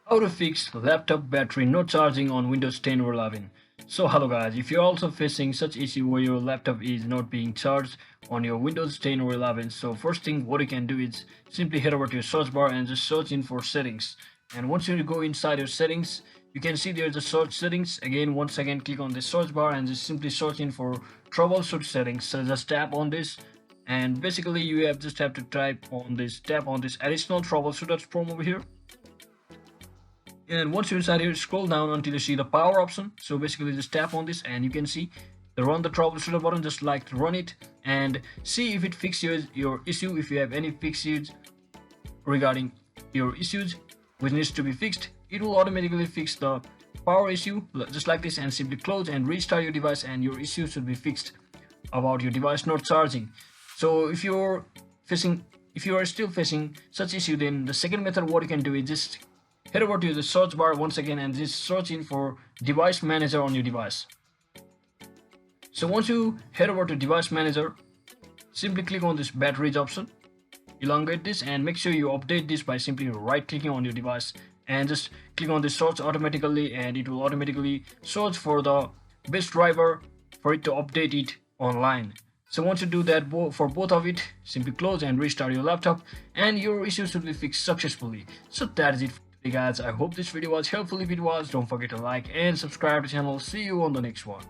How to fix laptop battery not charging on Windows 10 or 11. So hello guys, if you're also facing such issue where your laptop is not being charged on your Windows 10 or 11, so first thing what you can do is simply head over to your search bar and just search in for settings. And once you go inside your settings, you can see there's a search settings. Again, once again click on the search bar and just simply search in for troubleshoot settings. So just tap on this and basically you have just have to tap on this additional troubleshooter from over here. And once you're inside here, scroll down until you see the power option. So basically just tap on this and you can see the run the troubleshooter button. Just like to run it and see if it fixes your issue. If you have any fixes regarding your issues which needs to be fixed, it will automatically fix the power issue just like this, and simply close and restart your device and your issue should be fixed about your device not charging. So if you are still facing such issue, then the second method what you can do is just head over to the search bar once again and just search in for device manager on your device. So once you head over to device manager, simply click on this batteries option, elongate this and make sure you update this by simply right clicking on your device and just click on the search automatically, and it will automatically search for the best driver for it to update it online. So once you do that for both of it, simply close and restart your laptop and your issue should be fixed successfully. So that is it for today guys. I hope this video was helpful. If it was, don't forget to like and subscribe to the channel. See you on the next one.